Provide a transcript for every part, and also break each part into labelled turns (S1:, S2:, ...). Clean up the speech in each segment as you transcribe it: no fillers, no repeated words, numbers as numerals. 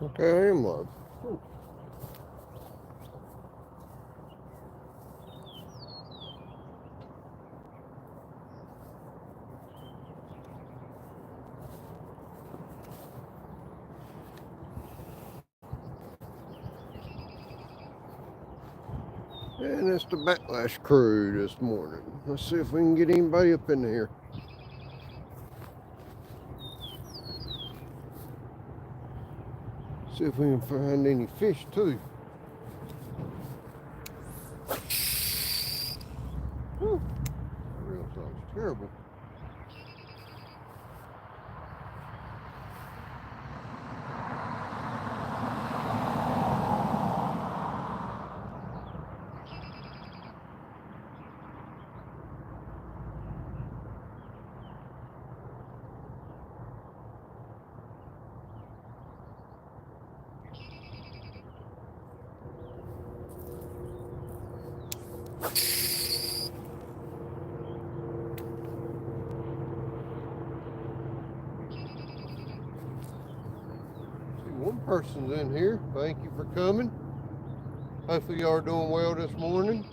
S1: Okay, I am live. And it's the Backlash crew this morning. Let's see if we can get anybody up in here. See if we can find any fish too. Whew. That reel sounds terrible. One person's in here. Thank you for coming. Hopefully y'all are doing well this morning.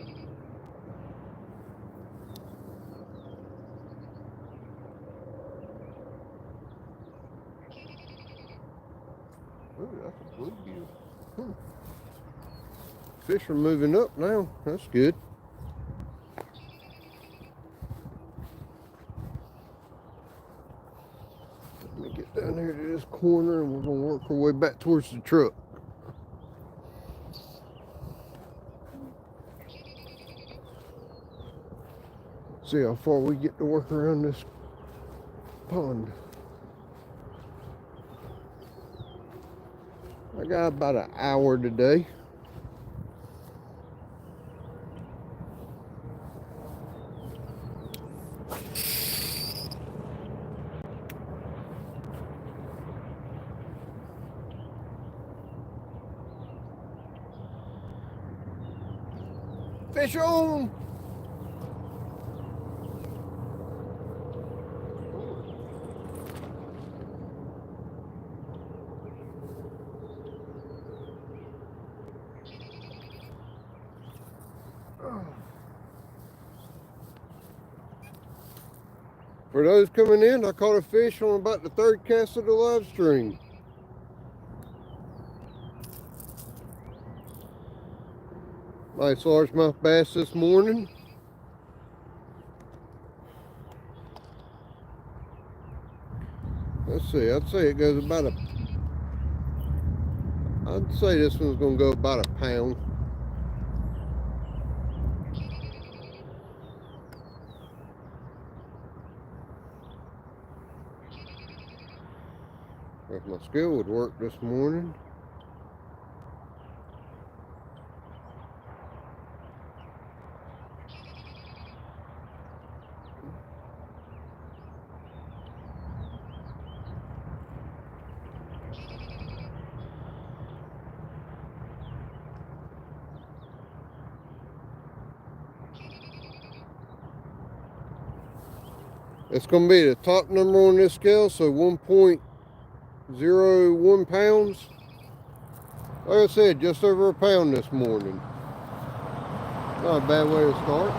S1: Ooh, that's a bluegill. Fish are moving up now. That's good. Let me get down here to this corner and we're going to work our way back towards the truck. See how far we get to work around this pond. I got about an hour today. Fish on! For those coming in, I caught a fish on about the third cast of the live stream. Nice largemouth bass this morning. Let's see, I'd say it goes about I'd say this one's gonna go about a pound. If my scale would work this morning. It's going to be the top number on this scale, so 1.01 pounds. Like I said, just over a pound this morning. Not a bad way to start.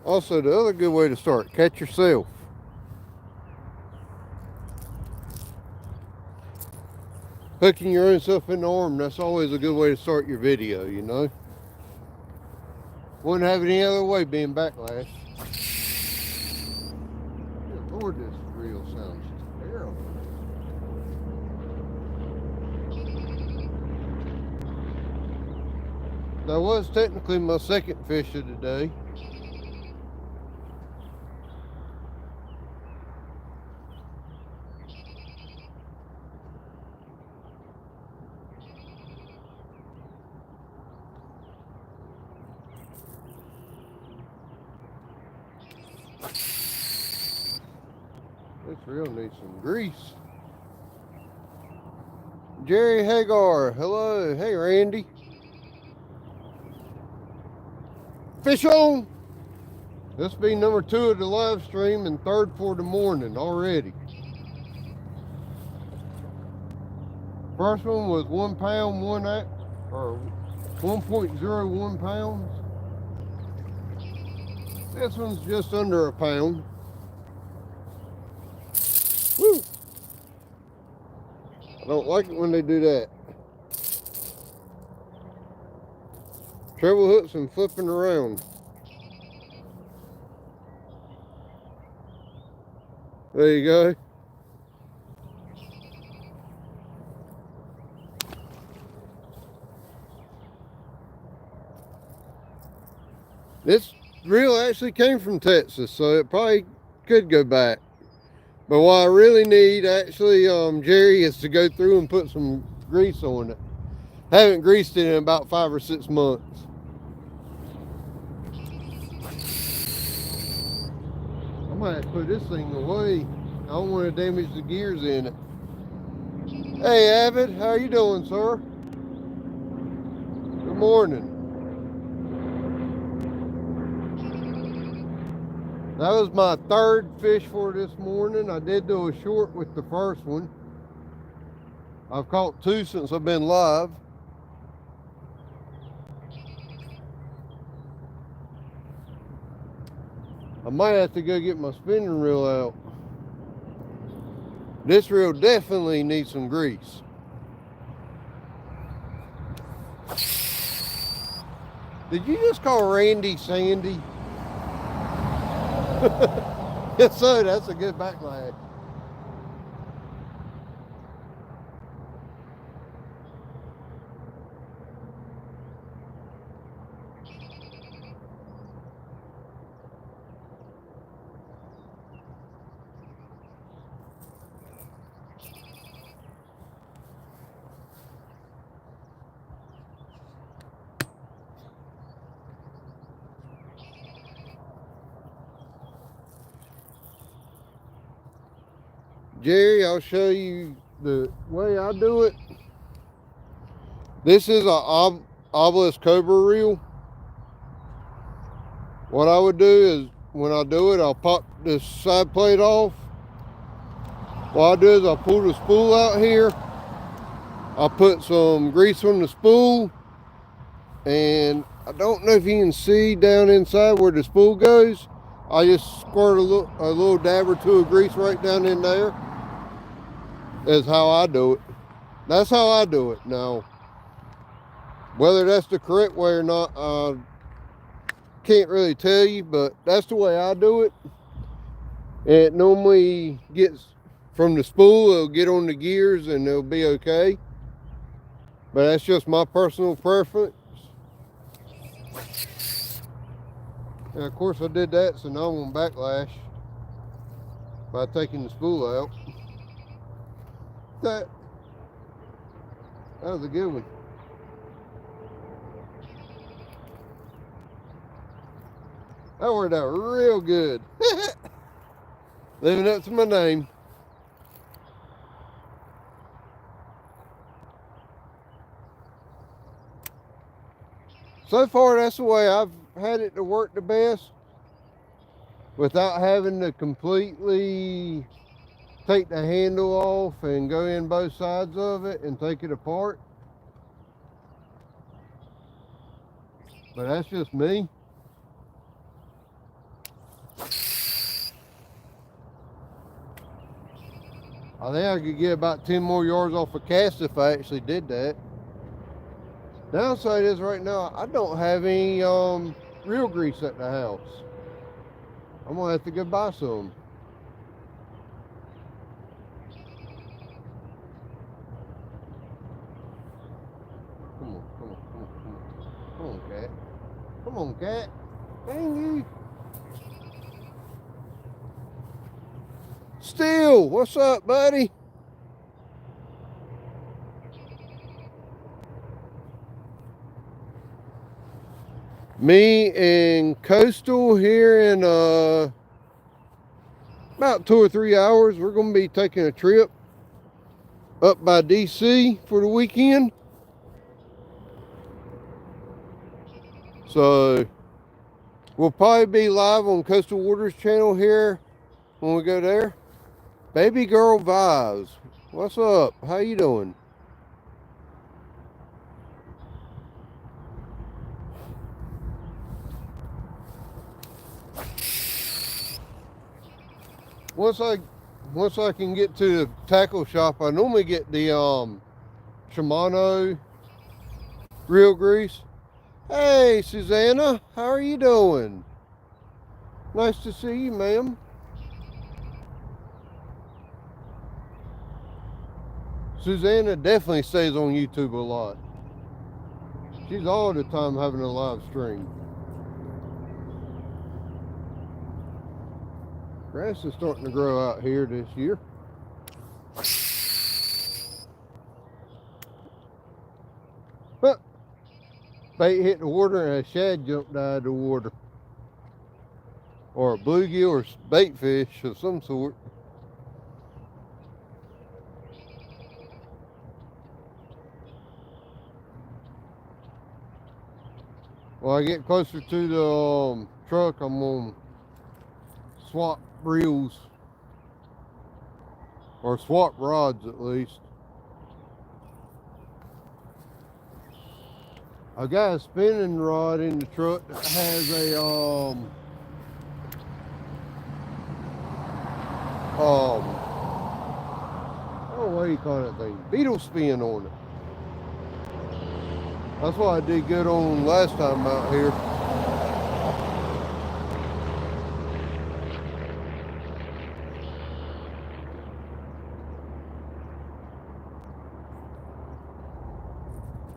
S1: Also, the other good way to start, catch yourself. Hooking your own self in the arm, that's always a good way to start your video, you know. Wouldn't have it any other way being Backlash. Good Lord, this reel sounds terrible. That was technically my second fish of the day. This reel needs some grease. Jerry Hagar, hello. Hey, Randy. Fish on! This will be number 2 of the live stream and 3rd for the morning already. First one was 1 pound, 1.01 pounds. This one's just under a pound. Woo! I don't like it when they do that. Treble hooks and flipping around. There you go. This reel actually came from Texas, so it probably could go back. But what I really need, actually, Jerry, is to go through and put some grease on it. I haven't greased it in about 5 or 6 months. I might have to put this thing away. I don't want to damage the gears in it. Hey, Avid, how you doing, sir? Good morning. That was my 3rd fish for this morning. I did do a short with the first one. I've caught 2 since I've been live. I might have to go get my spinning reel out. This reel definitely needs some grease. Did you just call Randy Sandy? Yes, sir, that's a good backlash. Jerry, I'll show you the way I do it. This is a Obelisk Cobra reel. What I would do is, when I do it, I'll pop this side plate off. What I'll do is I'll pull the spool out here. I'll put some grease on the spool. And I don't know if you can see down inside where the spool goes. I just squirt a little dab or 2 of grease right down in there. Is how I do it. That's how I do it. Now, whether that's the correct way or not, I can't really tell you, but that's the way I do it. It normally gets from the spool, it'll get on the gears and it'll be okay. But that's just my personal preference. And of course I did that, so now I'm gonna backlash by taking the spool out. That was a good one. That worked out real good. Living up to my name. So far, that's the way I've had it to work the best, without having to completely take the handle off and go in both sides of it and take it apart. But that's just me. I think I could get about 10 more yards off a cast if I actually did that. Downside is right now I don't have any reel grease at the house. I'm gonna have to go buy some. Come on, cat. Come on, cat. Dang you. Steel, what's up, buddy? Me and Coastal here in about 2 or 3 hours, we're going to be taking a trip up by DC for the weekend. So We'll probably be live on Coastal Waters channel here when we go there. Baby Girl Vibes. What's up? How you doing? Once I can get to the tackle shop, I normally get the Shimano reel grease. Hey Susanna, how are you doing? Nice to see you, ma'am. Susanna definitely stays on YouTube a lot. She's all the time having a live stream. Grass is starting to grow out here this year. But bait hit the water and a shad jumped out of the water. Or a bluegill or bait fish of some sort. When I get closer to the truck, I'm gonna swap reels. Or swap rods at least. I got a spinning rod in the truck that has a oh, what do you call that thing? Beetle spin on it. That's what I did good on last time out here.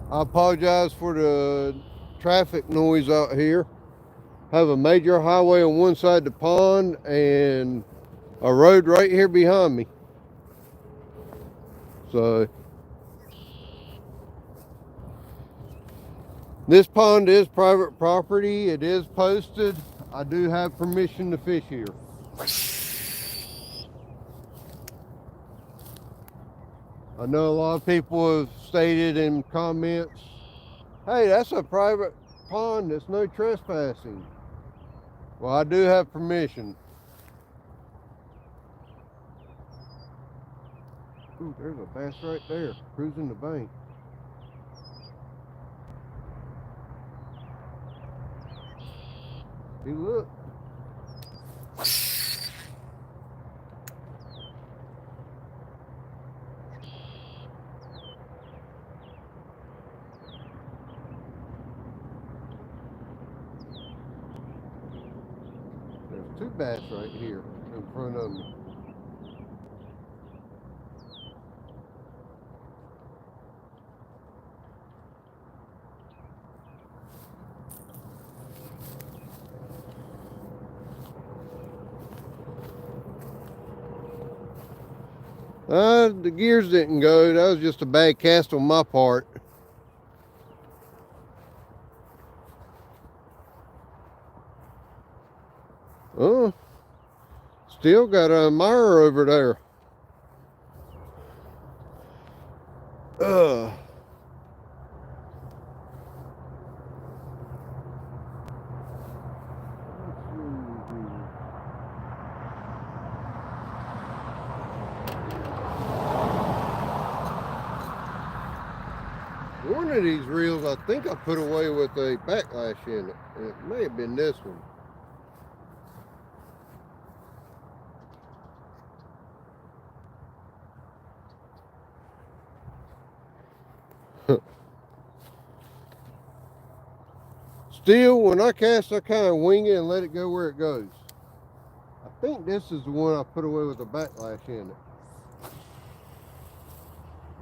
S1: I apologize for the traffic noise out here. I have a major highway on one side of the pond and a road right here behind me. So this pond is private property. It is posted. I do have permission to fish here. I know a lot of people have stated in comments, hey, that's a private pond, there's no trespassing. Well, I do have permission. Ooh, there's a bass right there, cruising the bank. See, look. There's two bass right here in front of me. The gears didn't go. That was just a bad cast on my part. Oh, still got a mire over there. Ugh. One of these reels I think I put away with a backlash in it. It may have been this one. Still, when I cast, I kind of wing it and let it go where it goes. I think this is the one I put away with a backlash in it.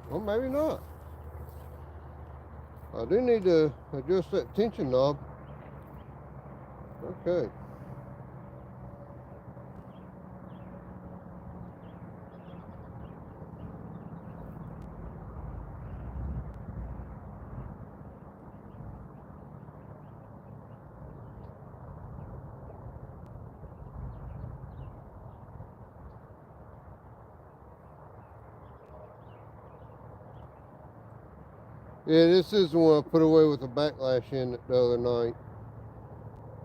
S1: Well, maybe not. I do need to adjust that tension knob. Okay. Yeah, this is the one I put away with the backlash in it the other night.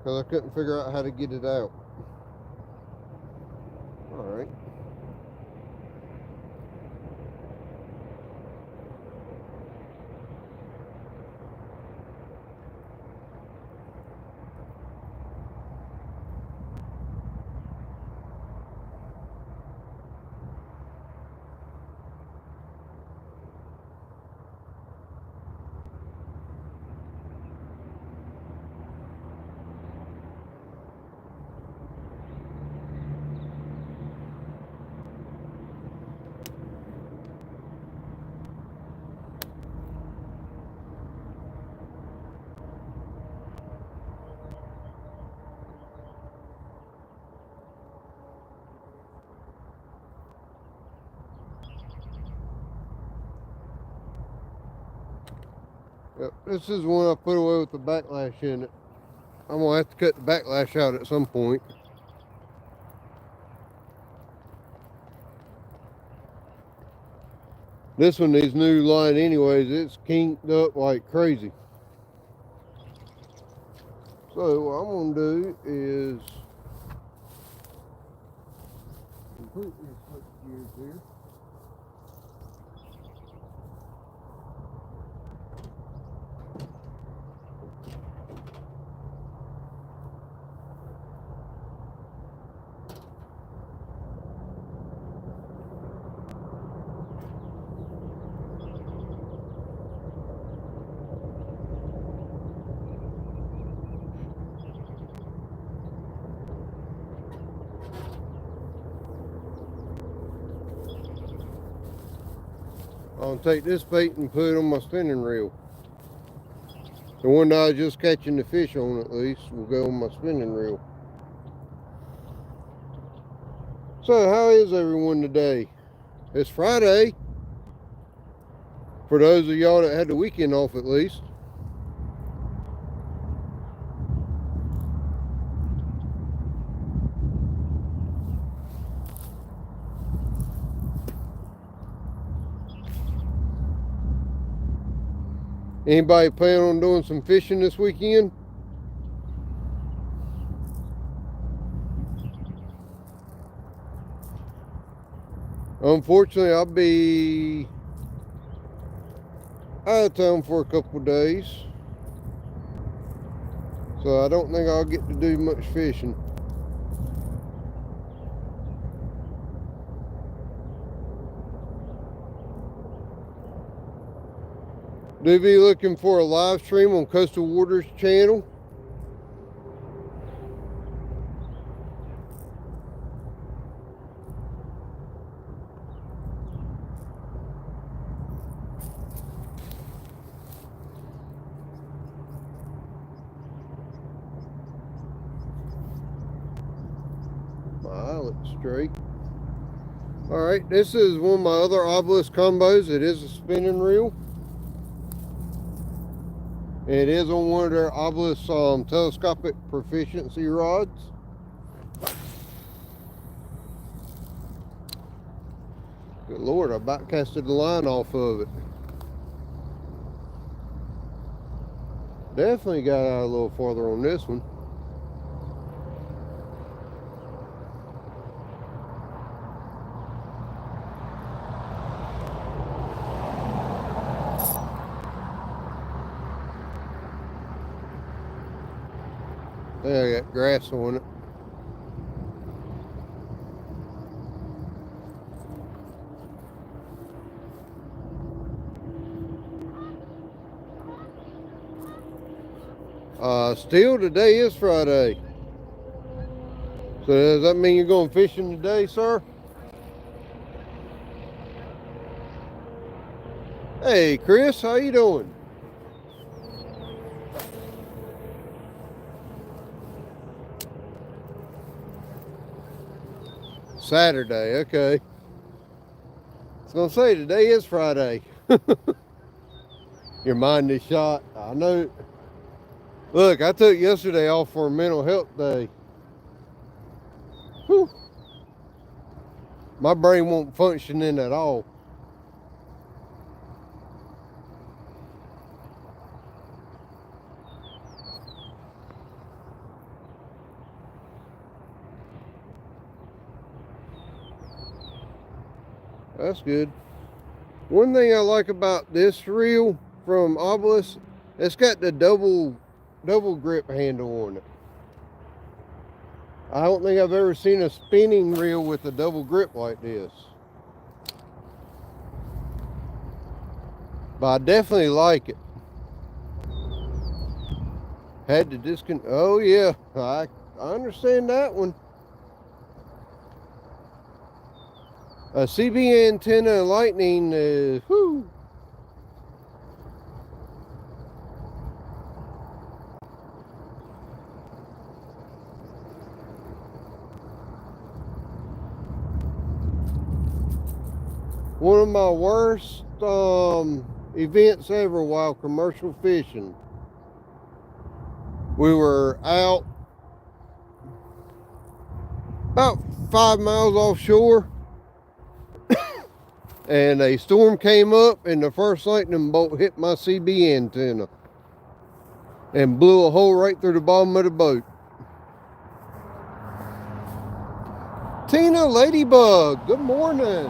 S1: because I couldn't figure out how to get it out. All right. Yep, this is one I put away with the backlash in it. I'm gonna have to cut the backlash out at some point. This one needs new line anyways. It's kinked up like crazy. So what I'm gonna do is completely switch gears here. I'll take this bait and put it on my spinning reel. The one that I was just catching the fish on, at least, will go on my spinning reel. So how is everyone today? It's Friday. For those of y'all that had the weekend off at least. Anybody plan on doing some fishing this weekend? Unfortunately, I'll be out of town for a couple days. So I don't think I'll get to do much fishing. Do be looking for a live stream on Coastal Waters channel. My eyelet's straight. Alright, this is one of my other Obelisk combos. It is a spinning reel. It is on one of their Obelisk telescopic proficiency rods. Good Lord, I about casted the line off of it. Definitely got out a little farther on this one. There, I got grass on it. Still, today is Friday. So does that mean you're going fishing today, sir? Hey, Chris, how you doing? Saturday, okay. I was gonna say today is Friday. Your mind is shot. I know. Look, I took yesterday off for a mental health day. Whew. My brain won't function in at all. That's good. One thing I like about this reel from Obelisk, it's got the double grip handle on it. I don't think I've ever seen a spinning reel with a double grip like this. But I definitely like it. Had to disconnect. Oh yeah, I understand that one. A CB antenna Lightning, whoo. One of my worst events ever while commercial fishing. We were out about 5 miles offshore, and a storm came up, and the first lightning bolt hit my CB antenna and blew a hole right through the bottom of the boat. Tina Ladybug, good morning.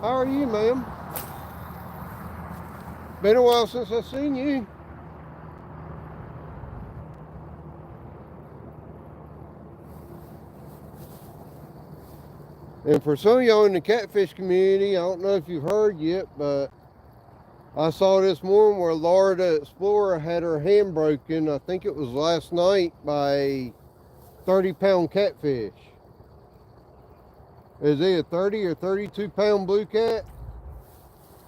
S1: How are you, ma'am? Been a while since I've seen you. And for some of y'all in the catfish community, I don't know if you've heard yet, but I saw this morning where Laura the Explorer had her hand broken, I think it was last night, by a 30-pound catfish. Is he a 30 or 32-pound blue cat?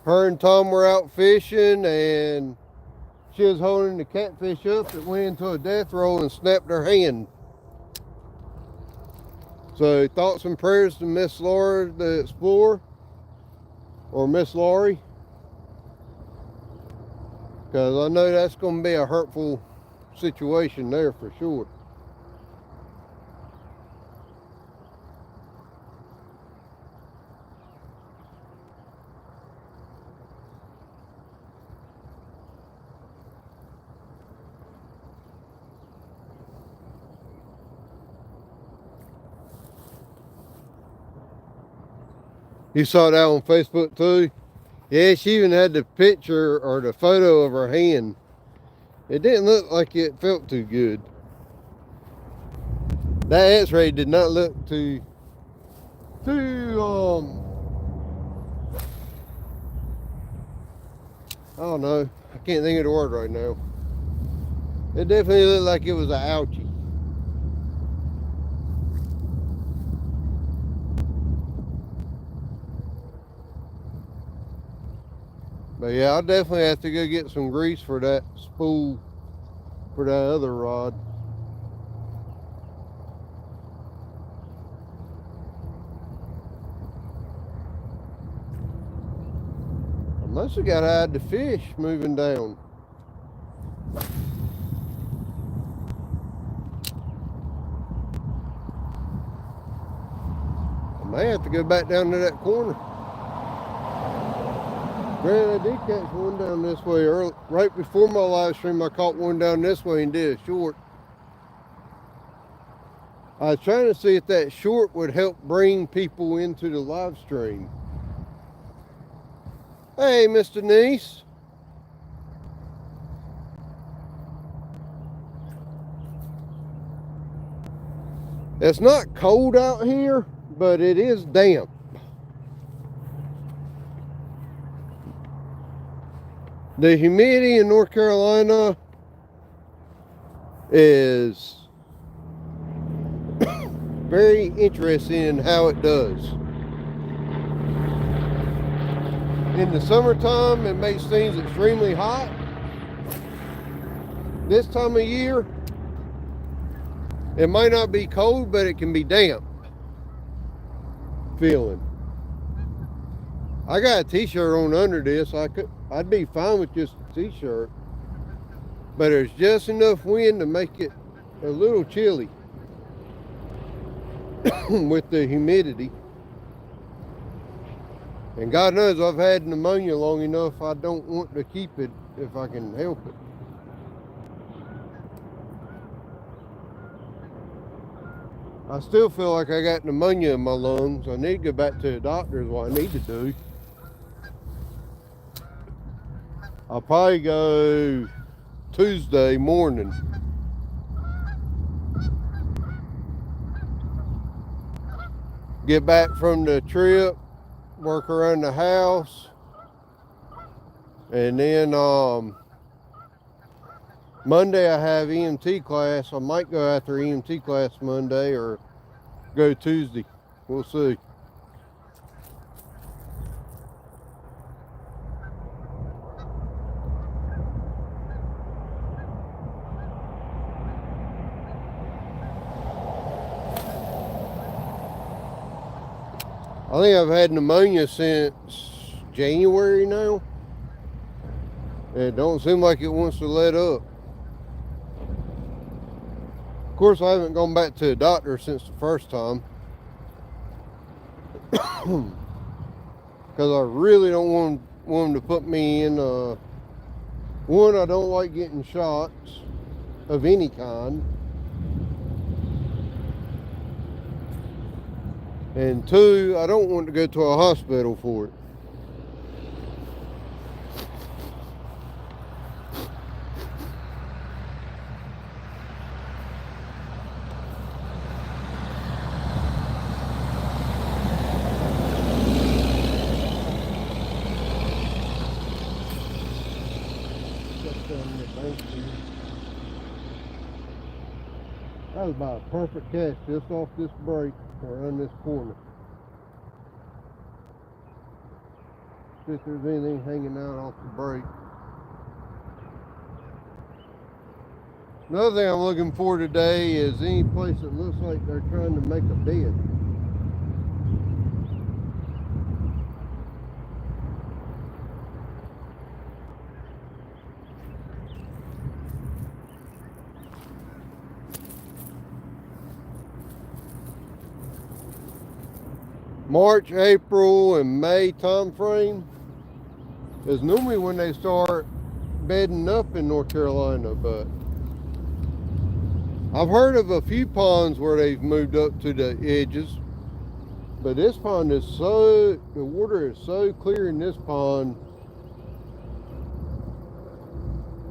S1: Her and Tom were out fishing, and she was holding the catfish up. It went into a death roll and snapped her hand. So thoughts and prayers to Miss Laura the Explorer, or Miss Laurie, because I know that's going to be a hurtful situation there for sure. You saw that on Facebook too? Yeah, she even had the picture or the photo of her hand. It didn't look like it felt too good. That x-ray did not look too I don't know. I can't think of the word right now. It definitely looked like it was an ouchie. But yeah, I'll definitely have to go get some grease for that spool for that other rod. I must have got to hide the fish moving down. I may have to go back down to that corner. Granted, I did catch one down this way early, right before my live stream. I caught one down this way and did a short. I was trying to see if that short would help bring people into the live stream. Hey, Miss Denise. It's not cold out here, but it is damp. The humidity in North Carolina is very interesting in how it does. In the summertime, it makes things extremely hot. This time of year, it might not be cold, but it can be damp feeling. I got a t-shirt on under this. I'd be fine with just a t-shirt, but there's just enough wind to make it a little chilly with the humidity. And God knows I've had pneumonia long enough. I don't want to keep it if I can help it. I still feel like I got pneumonia in my lungs. I need to go back to the doctor is what I need to do. I'll probably go Tuesday morning. Get back from the trip, work around the house, and then Monday I have EMT class. I might go after EMT class Monday or go Tuesday. We'll see. I think I've had pneumonia since January now. It don't seem like it wants to let up. Of course, I haven't gone back to the doctor since the first time. Because I really don't want them to put me in, one, I don't like getting shots of any kind. And two, I don't want to go to a hospital for it. That was about a perfect catch just off this break around this corner. See if there's anything hanging out off the break. Another thing I'm looking for today is any place that looks like they're trying to make a bed. March, April, and May time frame is normally when they start bedding up in North Carolina, but I've heard of a few ponds where they've moved up to the edges, but this pond is the water is so clear in this pond,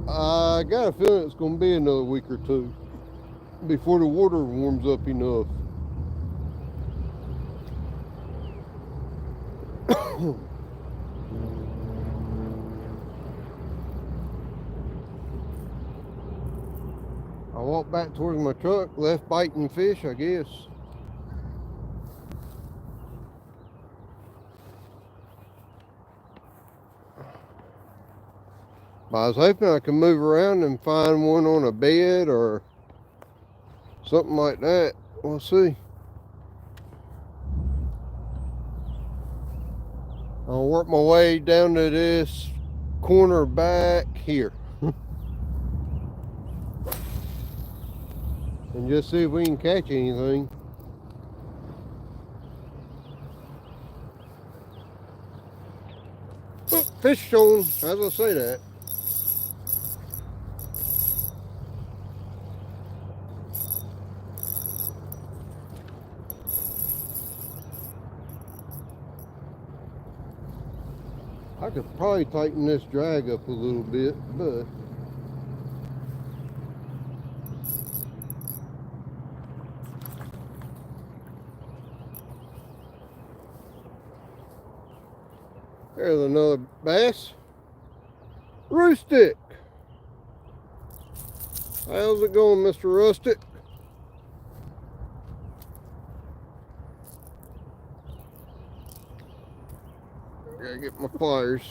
S1: I got a feeling it's going to be another week or two before the water warms up enough. I walked back towards my truck, left biting fish, I guess. But I was hoping I could move around and find one on a bed or something like that. We'll see. I'll work my way down to this corner back here. And just see if we can catch anything. Oh, fish on, as I say that. I could probably tighten this drag up a little bit, but there's another bass. Rustic. How's it going, Mr. Rustic? Gotta get my pliers.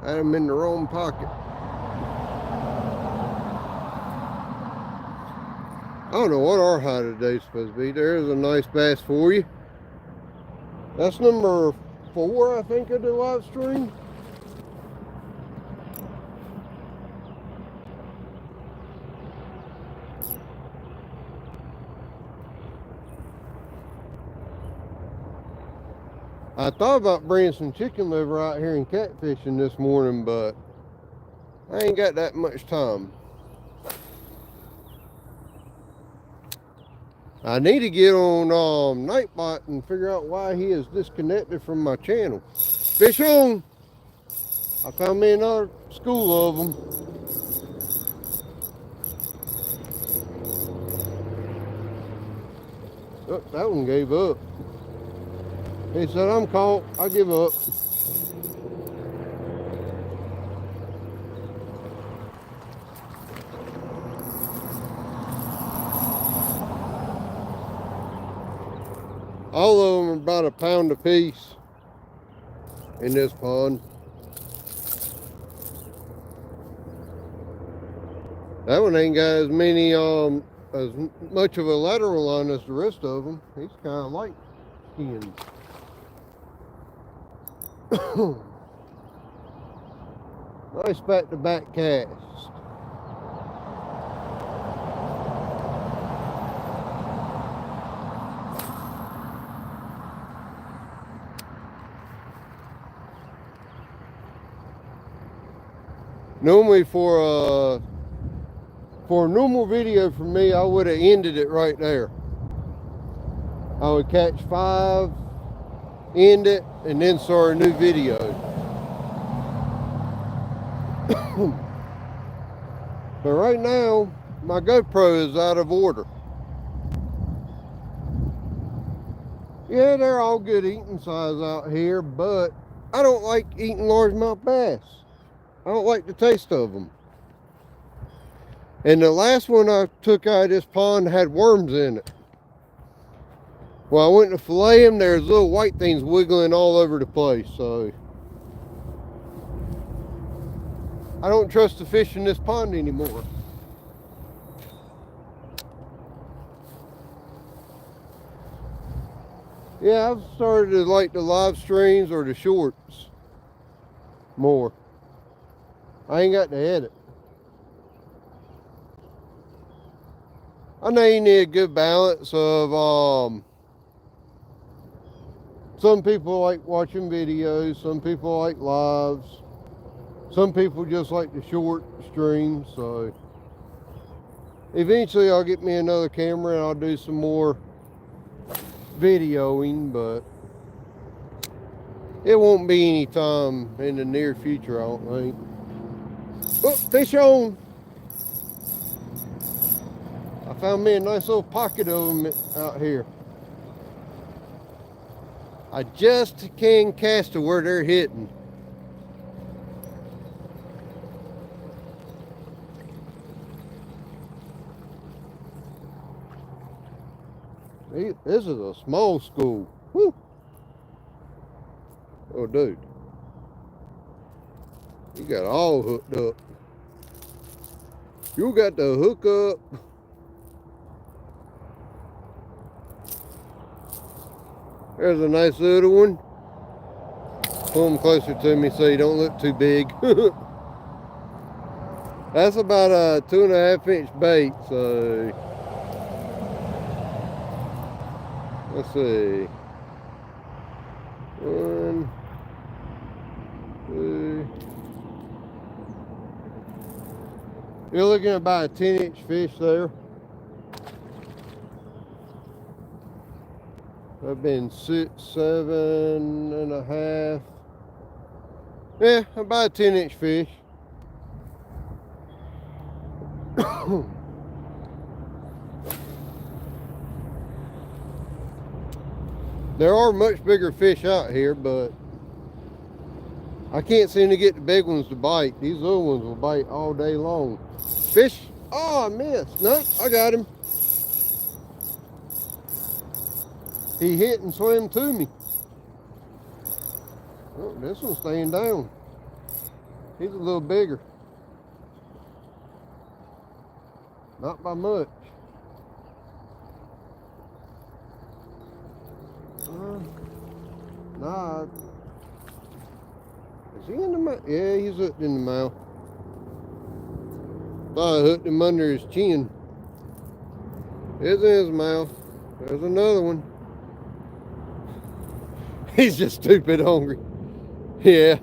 S1: Had them in the wrong pocket. I don't know what our high today's supposed to be. There's a nice bass for you. That's number 4, I think, of the live stream. I thought about bringing some chicken liver out here and catfishing this morning, but I ain't got that much time. I need to get on Nightbot and figure out why he is disconnected from my channel. Fish on! I found me another school of them. Oh, that one gave up. He said, I'm caught, I give up. All of them are about a pound a piece in this pond. That one ain't got as many, as much of a lateral line as the rest of them. He's kind of light skinned. Nice back-to-back cast. Normally for a normal video for me, I would have ended it right there. I would catch 5, end it, and then start a new video. But right now, my GoPro is out of order. Yeah, they're all good eating size out here, but I don't like eating largemouth bass. I don't like the taste of them. And the last one I took out of this pond had worms in it. Well, I went to fillet them, there's little white things wiggling all over the place, so I don't trust the fish in this pond anymore. Yeah, I've started to like the live streams or the shorts more. I ain't got to edit. I know you need a good balance of, some people like watching videos, some people like lives, some people just like the short streams, so eventually I'll get me another camera and I'll do some more videoing, but it won't be any time in the near future, I don't think. Oh, fish on! I found me a nice little pocket of them out here. I just can cast to where they're hitting. This is a small school. Woo! Oh, dude. You got all hooked up. You got the hook up. There's a nice little one. Pull them closer to me so you don't look too big. That's about a 2.5 inch bait, so let's see. 1, 2. You're looking at about a 10-inch fish there. I've been 6, 7.5. Yeah, about a 10-inch fish. There are much bigger fish out here, but I can't seem to get the big ones to bite. These little ones will bite all day long. Fish, oh, I missed. Nope, I got him. He hit and swam to me. Oh, this one's staying down. He's a little bigger. Not by much. Nah. Is he in the mouth? Yeah, he's hooked in the mouth. Thought I hooked him under his chin. It's in his mouth. There's another one. He's just stupid hungry. Yeah.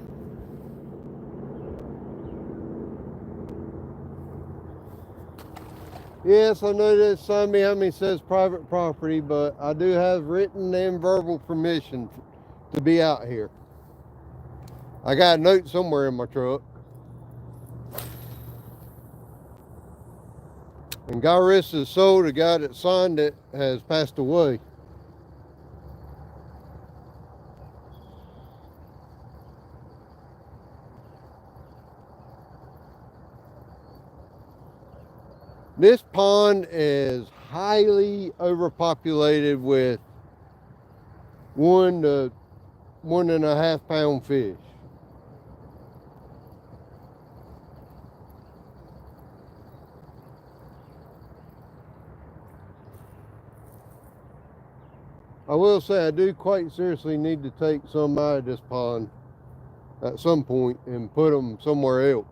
S1: Yes, I know that sign behind me says private property, but I do have written and verbal permission to be out here. I got a note somewhere in my truck. And God rest his soul, the guy that signed it has passed away. This pond is highly overpopulated with 1 to 1.5 pound fish. I will say I do quite seriously need to take some out of this pond at some point and put them somewhere else.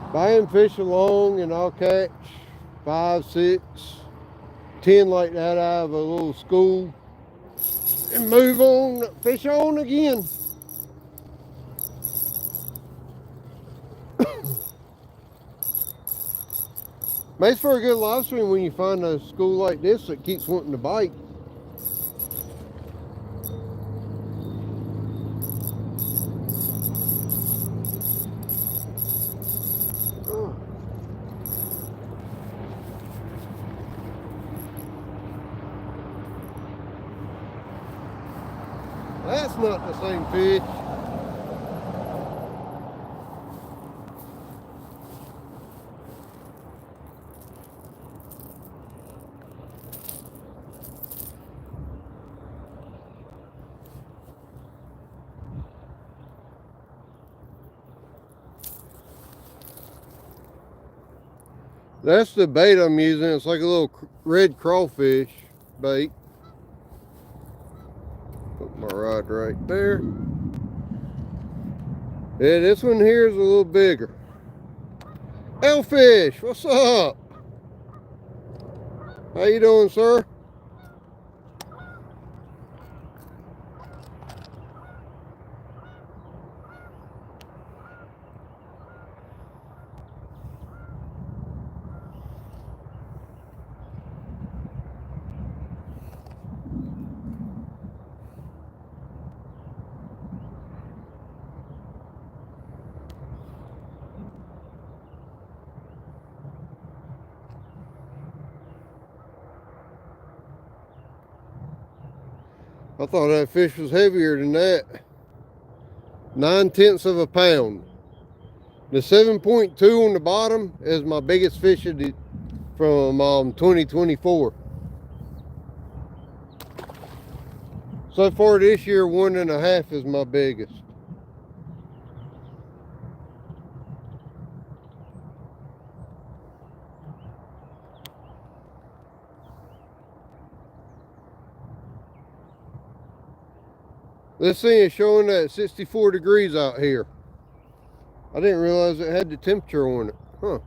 S1: If I am fish along and I'll catch 5, 6, 10 like that out of a little school and move on, fish on again. Makes for a good live stream when you find a school like this that keeps wanting to bite. That's not the same fish. That's the bait I'm using. It's like a little red crawfish bait. Put my rod right there. Yeah, this one here is a little bigger. Hellfish, what's up? How you doing, sir? I thought that fish was heavier than that. 9/10 of a pound. The 7.2 on the bottom is my biggest fish from 2024. So far this year, 1.5 is my biggest. This thing is showing that 64 degrees out here. I didn't realize it had the temperature on it. Huh.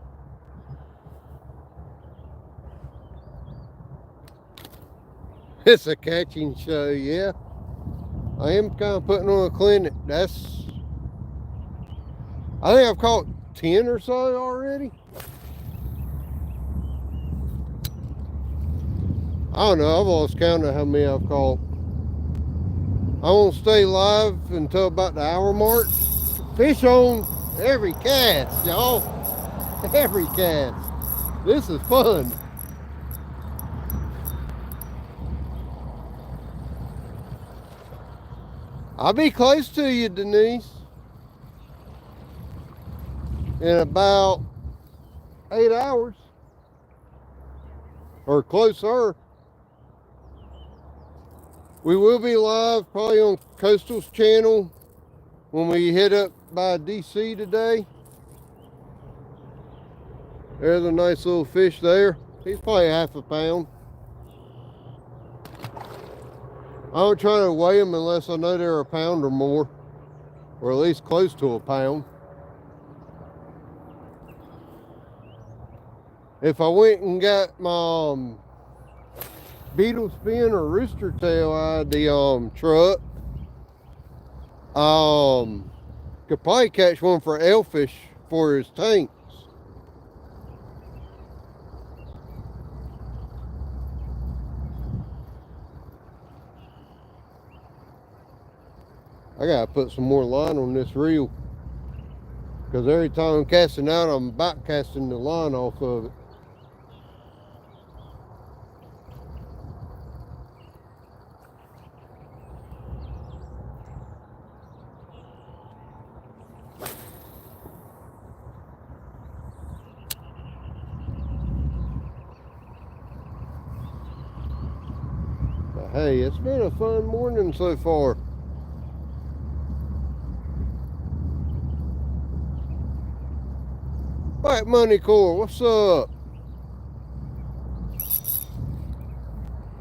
S1: It's a catching show, yeah. I am kind of putting on a clinic. I think I've caught 10 or so already. I don't know, I've lost count of how many I've caught. I won't stay live until about the hour mark. Fish on every cast, y'all. Every cast. This is fun. I'll be close to you, Denise, in about 8 hours. Or closer. We will be live probably on Coastal's channel when we hit up by DC today. There's a nice little fish there. He's probably 1/2 pound. I don't try to weigh them unless I know they're 1 pound or more, or at least close to 1 pound. if I went and got my beetle spin or rooster tail out of the truck, could probably catch one for Elfish for his tanks. I gotta put some more line on this reel, because every time I'm casting out, I'm back casting the line off of it. But hey, it's been a fun morning so far. Black Money Core, what's up?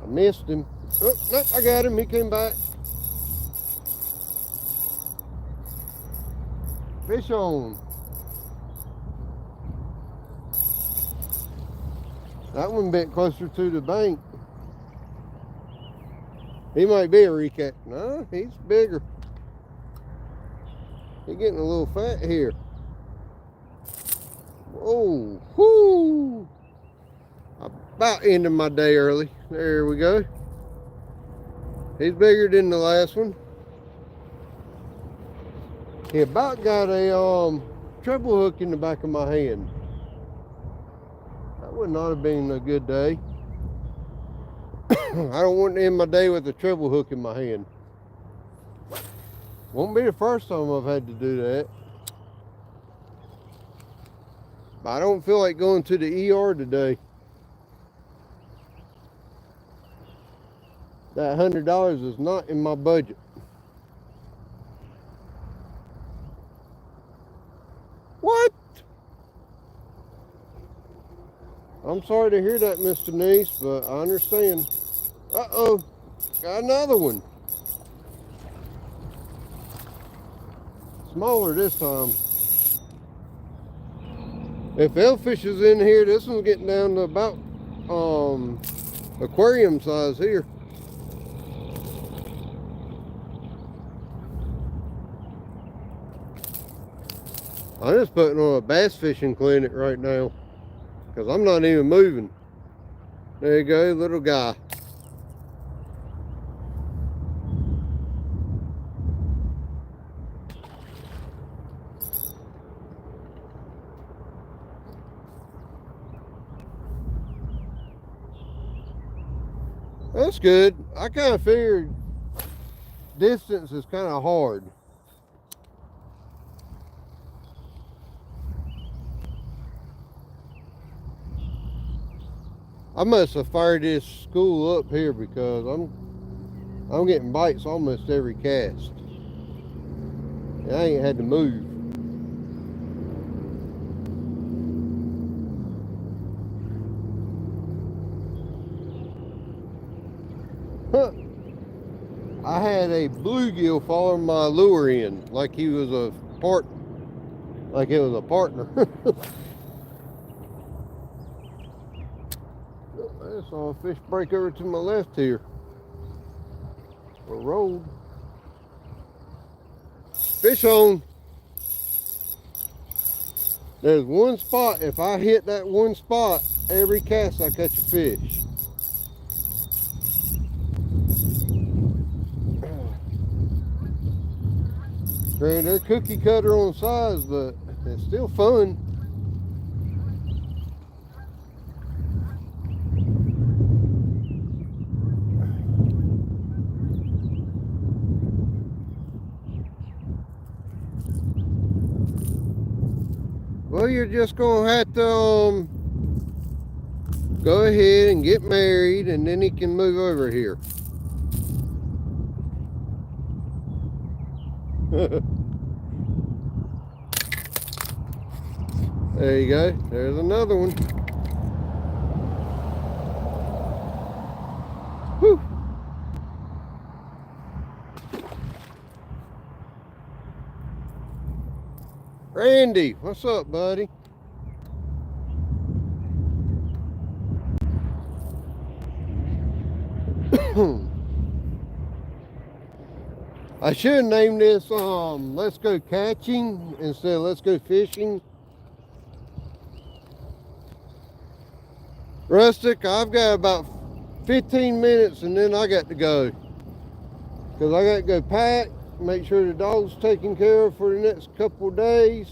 S1: I missed him. Oh, nope, I got him. He came back. Fish on. That one bent closer to the bank. He might be a recat. No, he's bigger. He's getting a little fat here. Oh, whoo! About ending my day early. There we go. He's bigger than the last one. He about got a treble hook in the back of my hand. That would not have been a good day. I don't want to end my day with a treble hook in my hand. Won't be the first time I've had to do that. But I don't feel like going to the ER today. That $100 is not in my budget. What? I'm sorry to hear that, Mr. Niece, but I understand. Uh-oh, got another one. Smaller this time. If Elfish is in here, this one's getting down to about aquarium size here. I'm just putting on a bass fishing clinic right now, because I'm not even moving. There you go, little guy. That's good. I kind of figured distance is kind of hard. I must have fired this school up here, because I'm getting bites almost every cast. And I ain't had to move. Huh. I had a bluegill following my lure in like he was a like it was a partner. I saw a fish break over to my left here. Or rolled. Fish on. There's one spot. If I hit that one spot, every cast I catch a fish. Granted, they're cookie cutter on size, but it's still fun. Well, you're just gonna have to go ahead and get married, and then he can move over here. There you go. There's another one. Whew. Randy, what's up, buddy? I should name this let's go catching instead of let's go fishing. Rustic, I've got about 15 minutes and then I got to go. Because I got to go pack, make sure the dog's taken care of for the next couple of days.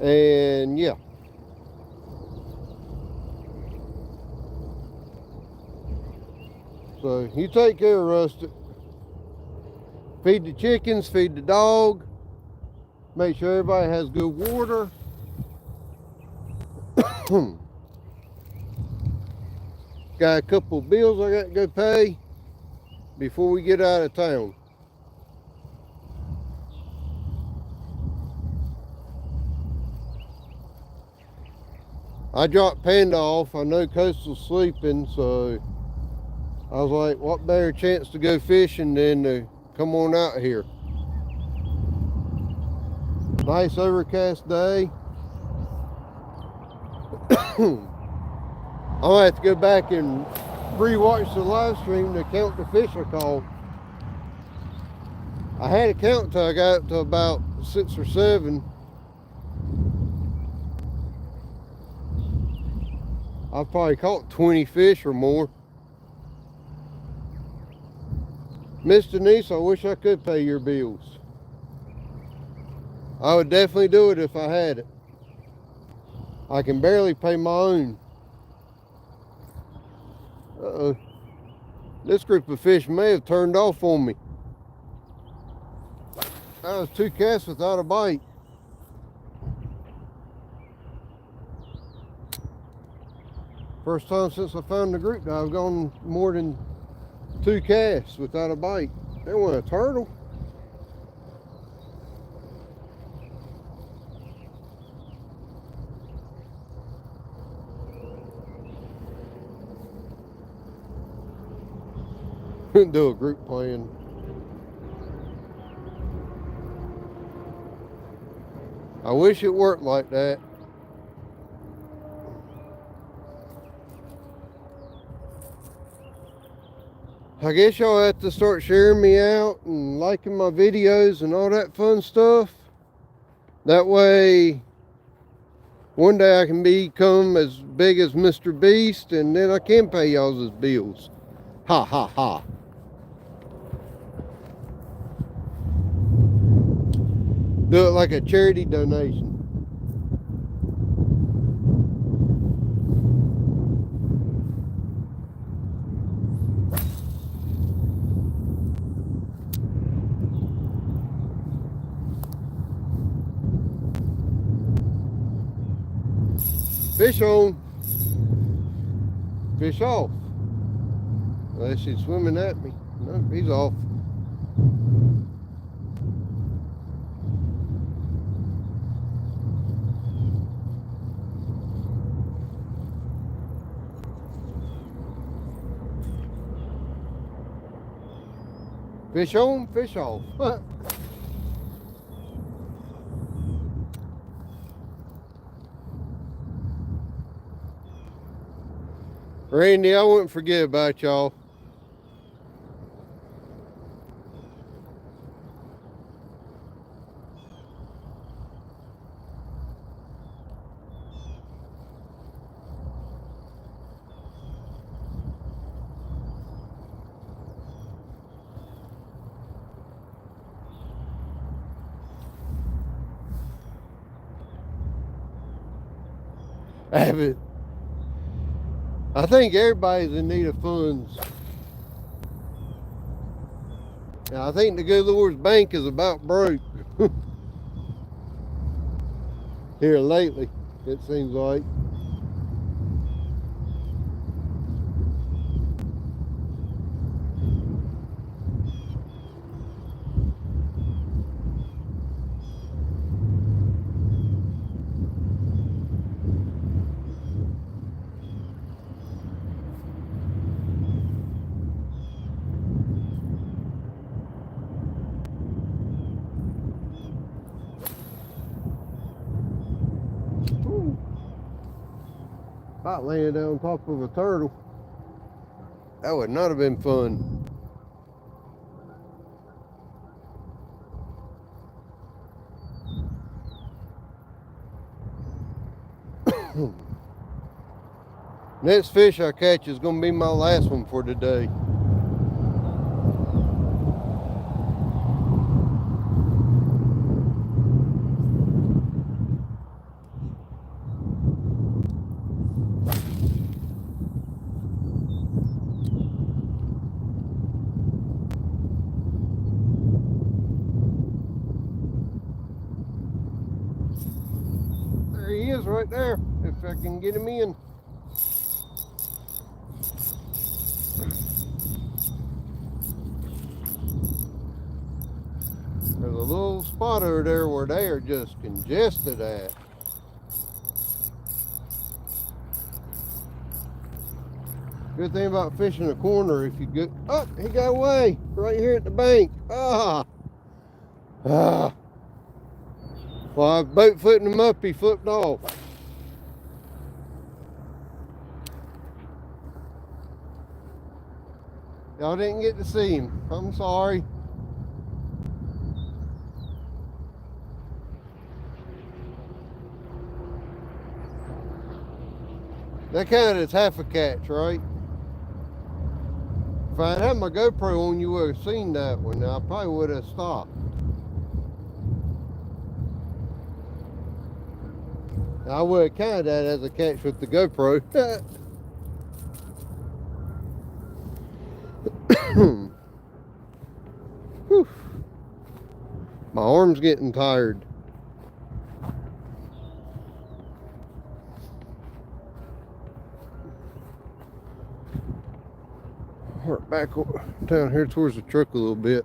S1: And yeah. So you take care, Rustic. Feed the chickens, feed the dog. Make sure everybody has good water. Got a couple of bills I got to go pay before we get out of town. I dropped Panda off. I know Coastal's sleeping, so I was like, what better chance to go fishing than to come on out here. Nice overcast day. I'm gonna have to go back and re-watch the live stream to count the fish I caught. I had a count till I got up to about 6 or 7. I've probably caught 20 fish or more. Miss Denise, I wish I could pay your bills. I would definitely do it if I had it. I can barely pay my own. Uh-oh. This group of fish may have turned off on me. That was 2 casts without a bite. First time since I found the group that I've gone more than 2 casts without a bite. There went a turtle. Do a group plan. I wish it worked like that. I guess y'all have to start sharing me out and liking my videos and all that fun stuff. That way, one day I can become as big as Mr. Beast and then I can pay y'all's bills. Ha ha ha. Do it like a charity donation. Fish on. Fish off. Unless he's swimming at me. No, he's off. Fish on, fish off. Randy, I wouldn't forget about y'all. Abbott. I think everybody's in need of funds. And I think the good Lord's bank is about broke. Here lately, it seems like. About landed on top of a turtle. That would not have been fun. Next fish I catch is going to be my last one for today. There he is right there, if I can get him in. There's a little spot over there where they are just congested at. Good thing about fishing a corner, if you get, oh, he got away right here at the bank. Well, I was boat footing him up, he flipped off. Y'all didn't get to see him. I'm sorry. That counted as half a catch, right? If I had my GoPro on, you would have seen that one. I probably would have stopped. I would have counted that as a catch with the GoPro. My arm's getting tired. Work back down here towards the truck a little bit.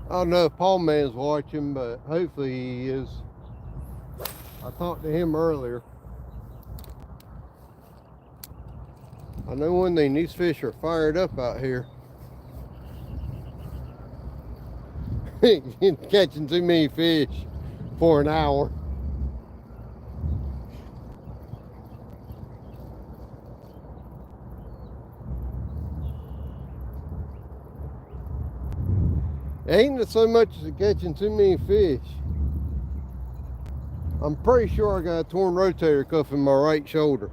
S1: I don't know if Paul Man's watching, but hopefully he is. I talked to him earlier. I know one thing, these fish are fired up out here. Catching too many fish for an hour. Ain't so much as catching too many fish. I'm pretty sure I got a torn rotator cuff in my right shoulder.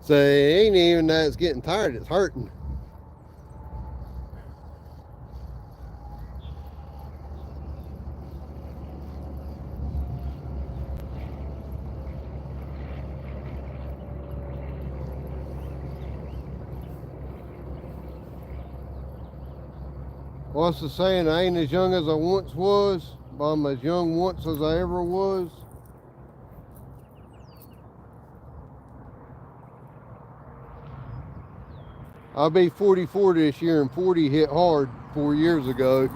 S1: So it ain't even that it's getting tired, it's hurting. What's the saying? I ain't as young as I once was, but I'm as young once as I ever was. I'll be 44 this year, and 40 hit hard 4 years ago.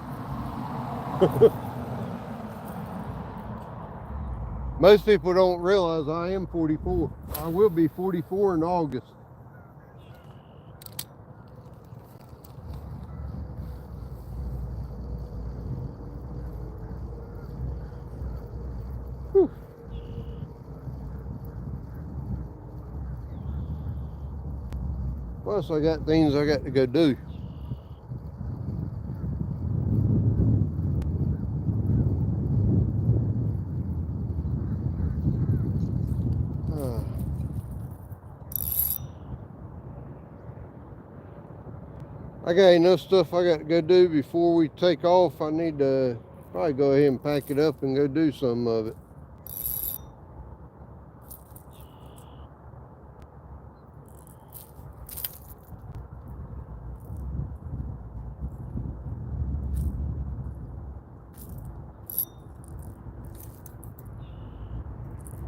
S1: Most people don't realize I am 44. I will be 44 in August. Plus, I got things I got to go do. I got enough stuff I got to go do before we take off. I need to probably go ahead and pack it up and go do some of it.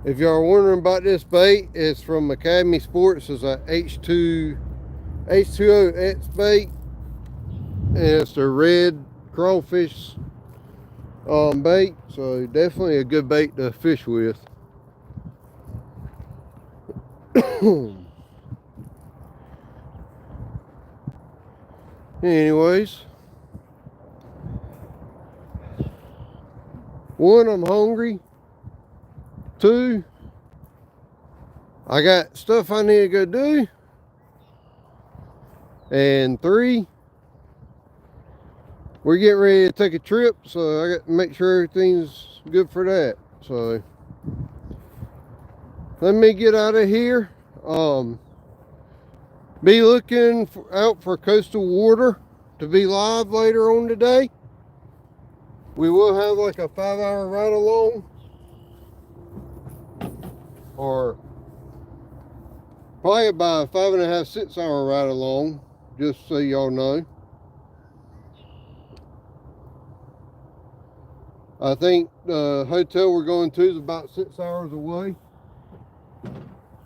S1: If y'all are wondering about this bait, it's from Academy Sports. It's a H2O X bait. and it's the red crawfish bait, so definitely a good bait to fish with. Anyways, one, I'm hungry. Two, I got stuff I need to go do. And three, we're getting ready to take a trip, so I got to make sure everything's good for that. So let me get out of here. Be looking out for Coastal Water to be live later on today. We will have like a 5-hour ride along, or probably about a 5.5, 6-hour ride along, just so y'all know. I think the hotel we're going to is about 6 hours away.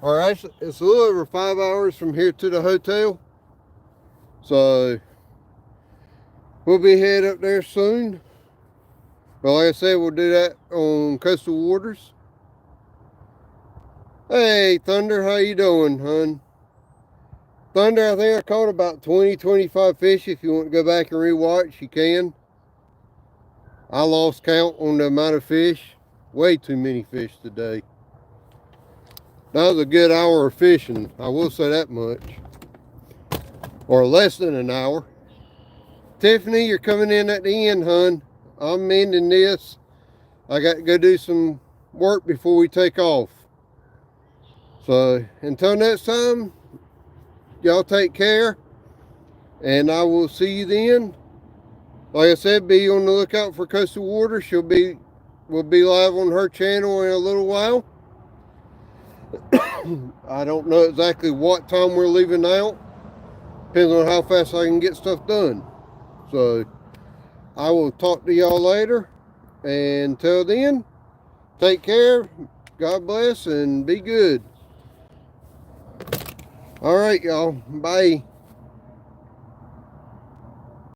S1: Or actually, it's a little over 5 hours from here to the hotel. So we'll be headed up there soon. But like I said, we'll do that on Coastal Waters. Hey, Thunder, how you doing, hun? Thunder, I think I caught about 20, 25 fish. If you want to go back and rewatch, you can. I lost count on the amount of fish. Way too many fish today. That was a good hour of fishing, I will say that much. Or less than an hour. Tiffany, you're coming in at the end, hun. I'm ending this. I got to go do some work before we take off. So until next time, y'all take care. And I will see you then. Like I said, be on the lookout for Coastal Water. We'll be live on her channel in a little while. I don't know exactly what time we're leaving out. Depends on how fast I can get stuff done. So I will talk to y'all later. And until then, take care. God bless and be good. All right, y'all. Bye.